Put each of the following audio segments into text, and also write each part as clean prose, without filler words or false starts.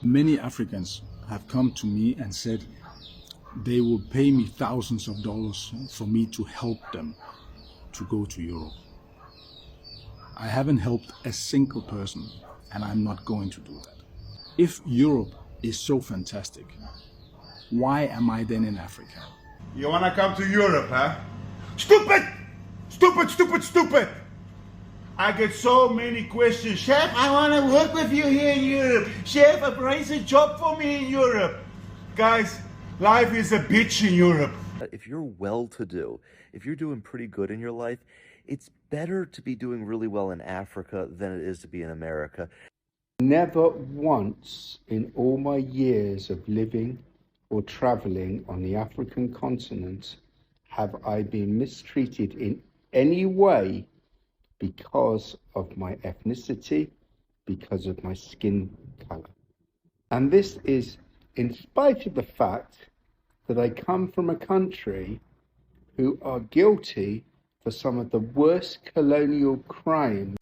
Many Africans have come to me and said they will pay me thousands of dollars for me to help them to go to Europe. I haven't helped a single person, and I'm not going to do that. If Europe is so fantastic, why am I then in Africa? You wanna come to Europe, huh? Stupid! Stupid, stupid, stupid! I get so many questions. Chef, I wanna work with you here in Europe. Chef, arrange a job for me in Europe. Guys, life is a bitch in Europe. If you're well-to-do, if you're doing pretty good in your life, it's better to be doing really well in Africa than it is to be in America. Never once in all my years of living or traveling on the African continent have I been mistreated in any way because of my ethnicity, because of my skin color. And this is in spite of the fact that I come from a country who are guilty for some of the worst colonial crimes.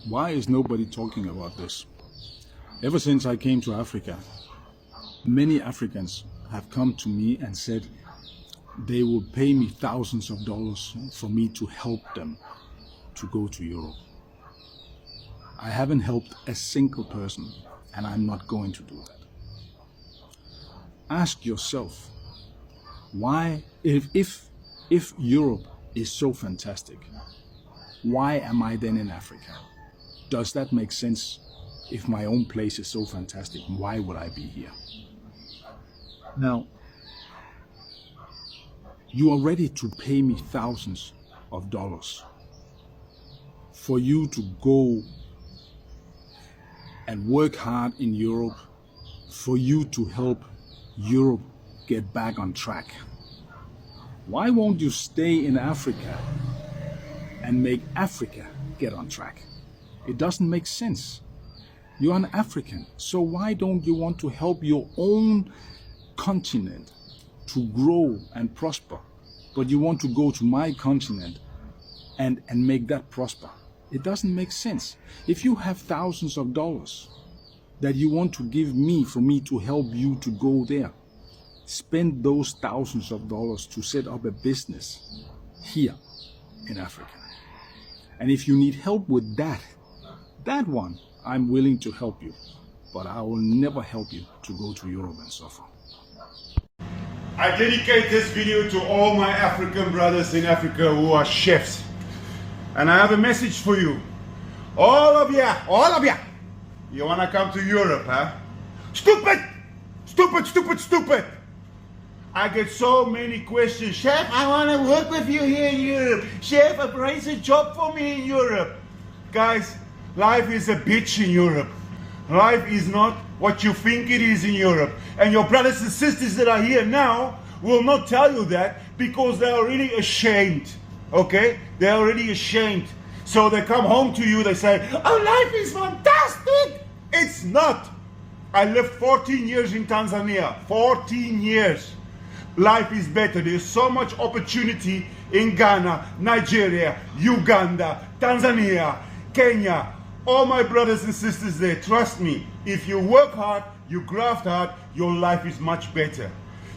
Why is nobody talking about this? Ever since I came to Africa, many Africans have come to me and said they will pay me thousands of dollars for me to help them to go to Europe. I haven't helped a single person, and I'm not going to do that. Ask yourself, why, if Europe is so fantastic, why am I then in Africa? Does that make sense? If my own place is so fantastic, why would I be here? Now, you are ready to pay me thousands of dollars for you to go and work hard in Europe, for you to help Europe get back on track. Why won't you stay in Africa and make Africa get on track? It doesn't make sense. You're an African, so why don't you want to help your own continent to grow and prosper, but you want to go to my continent and make that prosper? It doesn't make sense. If you have thousands of dollars that you want to give me for me to help you to go there, spend those thousands of dollars to set up a business here in Africa. And if you need help with that one, I'm willing to help you, but I will never help you to go to Europe and suffer. I dedicate this video to all my African brothers in Africa who are chefs. And I have a message for you. All of ya. You wanna come to Europe, huh? Stupid! Stupid, stupid, stupid! I get so many questions. Chef, I wanna work with you here in Europe. Chef, arrange a job for me in Europe. Guys, life is a bitch in Europe. Life is not what you think it is in Europe. And your brothers and sisters that are here now will not tell you that because they're already ashamed. Okay? They're already ashamed. So they come home to you, they say, oh, life is fantastic. It's not. I lived 14 years in Tanzania. 14 years. Life is better. There's so much opportunity in Ghana, Nigeria, Uganda, Tanzania, Kenya. All my brothers and sisters there, trust me, if you work hard, you graft hard, your life is much better.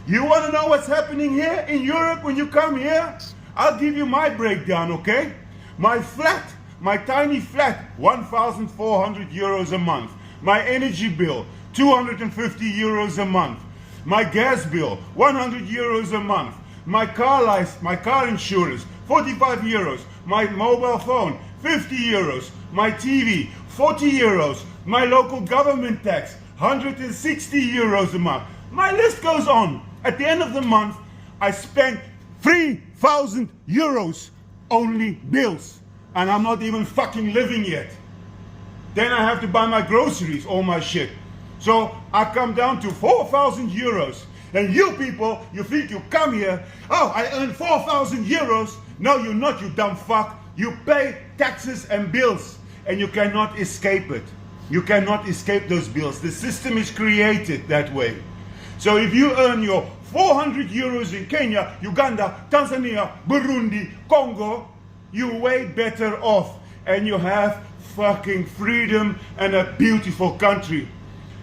You want to know what's happening here in Europe when you come here? I'll give you my breakdown, okay? My flat, my tiny flat, 1,400 euros a month. My energy bill, 250 euros a month. My gas bill, 100 euros a month. My car license, my car insurance, 45 euros. My mobile phone, 50 euros. My TV, 40 euros. My local government tax, 160 euros a month. My list goes on. At the end of the month, I spent 3,000 euros only bills. And I'm not even fucking living yet. Then I have to buy my groceries, all my shit. So I come down to 4,000 euros. And you people, you think you come here, oh, I earn 4,000 euros. No, you're not, you dumb fuck. You pay taxes and bills, and you cannot escape it. You cannot escape those bills. The system is created that way. So if you earn your 400 euros in Kenya, Uganda, Tanzania, Burundi, Congo, you're way better off. And you have fucking freedom and a beautiful country.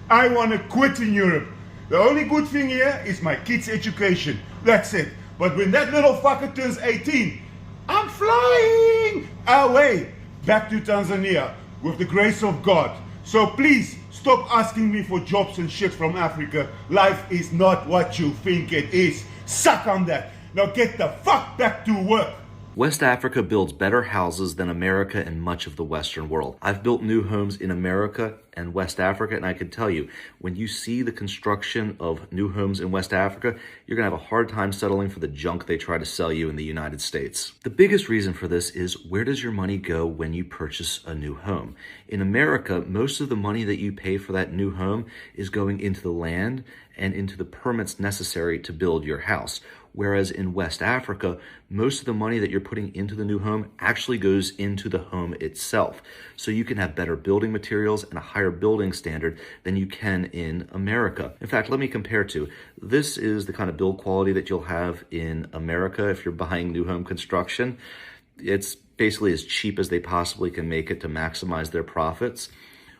I want to quit in Europe. The only good thing here is my kids' education. That's it. But when that little fucker turns 18, I'm flying away back to Tanzania with the grace of God. So please stop asking me for jobs and shit from Africa. Life is not what you think it is. Suck on that. Now get the fuck back to work. West Africa builds better houses than America and much of the Western world. I've built new homes in America and West Africa, and I can tell you, when you see the construction of new homes in West Africa, you're gonna have a hard time settling for the junk they try to sell you in the United States. The biggest reason for this is, where does your money go when you purchase a new home? In America, most of the money that you pay for that new home is going into the land and into the permits necessary to build your house. Whereas in West Africa, most of the money that you're putting into the new home actually goes into the home itself. So you can have better building materials and a higher building standard than you can in America. In fact, let me compare two. This is the kind of build quality that you'll have in America if you're buying new home construction. It's basically as cheap as they possibly can make it to maximize their profits.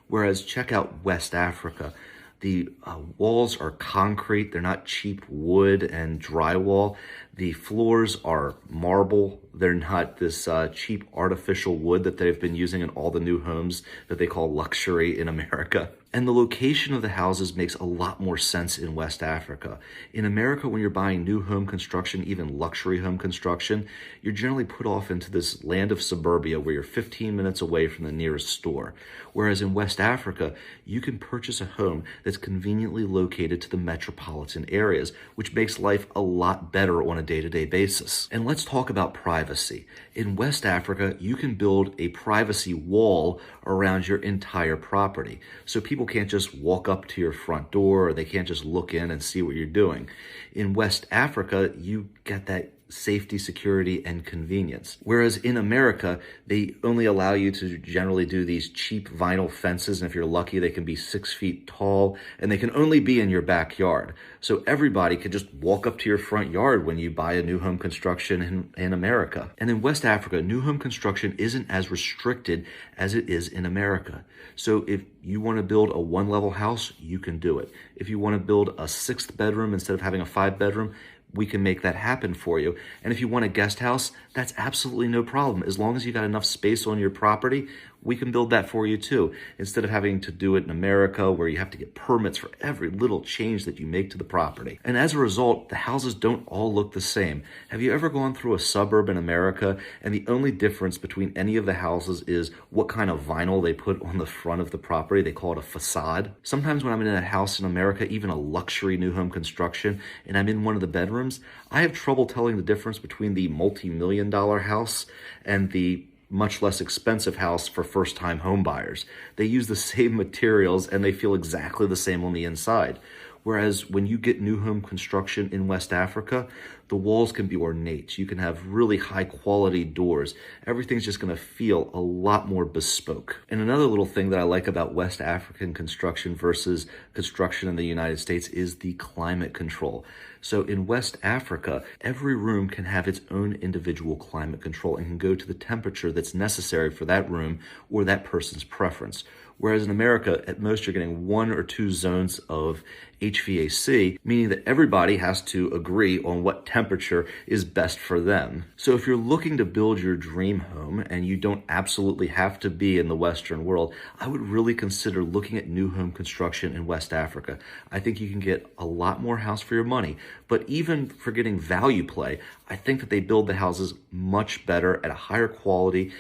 Whereas check out West Africa. The walls are concrete. They're not cheap wood and drywall. The floors are marble. They're not this cheap artificial wood that they've been using in all the new homes that they call luxury in America. And the location of the houses makes a lot more sense in West Africa. In America, when you're buying new home construction, even luxury home construction, you're generally put off into this land of suburbia where you're 15 minutes away from the nearest store. Whereas in West Africa, you can purchase a home that's conveniently located to the metropolitan areas, which makes life a lot better on a day-to-day basis. And let's talk about privacy. In West Africa, you can build a privacy wall around your entire property. So people can't just walk up to your front door, or they can't just look in and see what you're doing. In West Africa, you get that safety, security, and convenience. Whereas in America, they only allow you to generally do these cheap vinyl fences, and if you're lucky, they can be 6 feet tall, and they can only be in your backyard. So everybody can just walk up to your front yard when you buy a new home construction in America. And in West Africa, new home construction isn't as restricted as it is in America. So if you want to build a 1-level house, you can do it. If you want to build a 6th bedroom instead of having a 5-bedroom, we can make that happen for you. And if you want a guest house, that's absolutely no problem. As long as you got enough space on your property, we can build that for you too. Instead of having to do it in America where you have to get permits for every little change that you make to the property. And as a result, the houses don't all look the same. Have you ever gone through a suburb in America and the only difference between any of the houses is what kind of vinyl they put on the front of the property? They call it a facade. Sometimes when I'm in a house in America, even a luxury new home construction, and I'm in one of the bedrooms, I have trouble telling the difference between the multi-million-dollar house and the much less expensive house for first-time home buyers. They use the same materials and they feel exactly the same on the inside. Whereas when you get new home construction in West Africa, the walls can be ornate. You can have really high quality doors. Everything's just gonna feel a lot more bespoke. And another little thing that I like about West African construction versus construction in the United States is the climate control. So in West Africa, every room can have its own individual climate control and can go to the temperature that's necessary for that room or that person's preference. Whereas in America, at most you're getting 1 or 2 zones of HVAC, meaning that everybody has to agree on what temperature is best for them. So if you're looking to build your dream home and you don't absolutely have to be in the Western world, I would really consider looking at new home construction in West Africa. I think you can get a lot more house for your money, but even for getting value play, I think that they build the houses much better at a higher quality,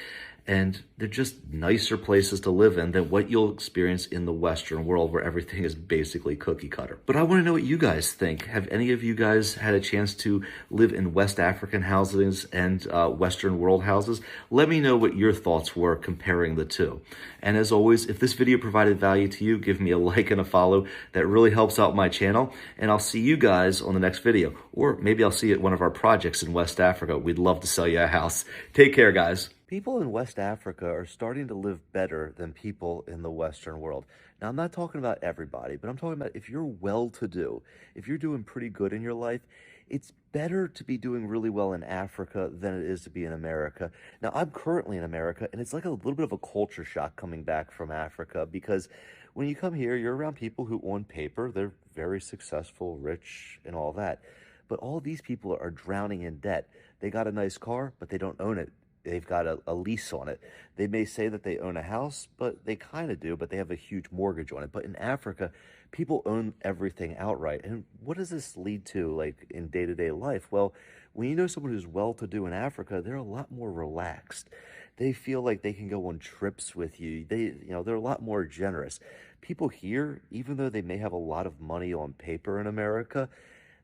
and they're just nicer places to live in than what you'll experience in the Western world where everything is basically cookie cutter. But I want to know what you guys think. Have any of you guys had a chance to live in West African houses and Western world houses? Let me know what your thoughts were comparing the two. And as always, if this video provided value to you, give me a like and a follow. That really helps out my channel. And I'll see you guys on the next video. Or maybe I'll see you at one of our projects in West Africa. We'd love to sell you a house. Take care, guys. People in West Africa are starting to live better than people in the Western world. Now, I'm not talking about everybody, but I'm talking about if you're well-to-do, if you're doing pretty good in your life, it's better to be doing really well in Africa than it is to be in America. Now, I'm currently in America, and it's like a little bit of a culture shock coming back from Africa because when you come here, you're around people who, on paper, they're very successful, rich, and all that. But all these people are drowning in debt. They got a nice car, but they don't own it. They've got a lease on it. They may say that they own a house, but they kind of do, but they have a huge mortgage on it. But in Africa, people own everything outright. And what does this lead to, like in day-to-day life? Well, when you know someone who's well-to-do in Africa, they're a lot more relaxed. They feel like they can go on trips with you. They're a lot more generous. People here, even though they may have a lot of money on paper in America,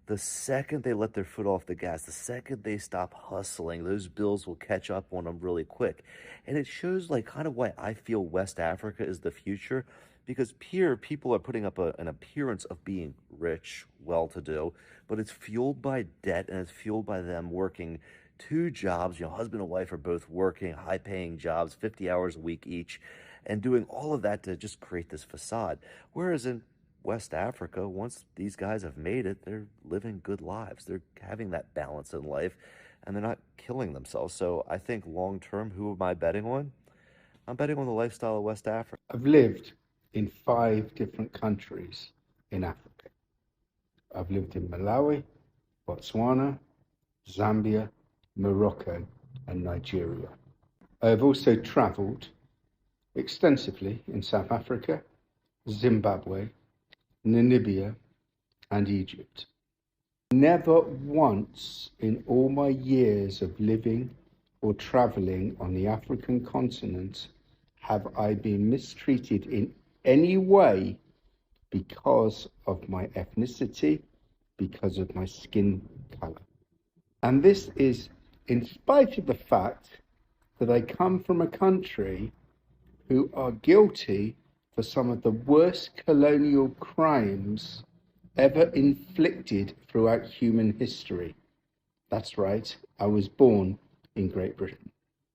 the second they let their foot off the gas, the second they stop hustling, those bills will catch up on them really quick. And it shows like kind of why I feel West Africa is the future, because here people are putting up an appearance of being rich, well-to-do, but it's fueled by debt and it's fueled by them working two jobs. Husband and wife are both working high-paying jobs, 50 hours a week each, and doing all of that to just create this facade. Whereas in West Africa, once these guys have made it, they're living good lives. They're having that balance in life and they're not killing themselves. So I think long term, who am I betting on? I'm betting on the lifestyle of West Africa. I've lived in 5 different countries in Africa. I've lived in Malawi, Botswana, Zambia, Morocco, and Nigeria. I've also traveled extensively in South Africa, Zimbabwe, Namibia, and Egypt. Never once in all my years of living or traveling on the African continent have I been mistreated in any way because of my ethnicity, because of my skin color. And this is in spite of the fact that I come from a country who are guilty for some of the worst colonial crimes ever inflicted throughout human history. That's right, I was born in Great Britain.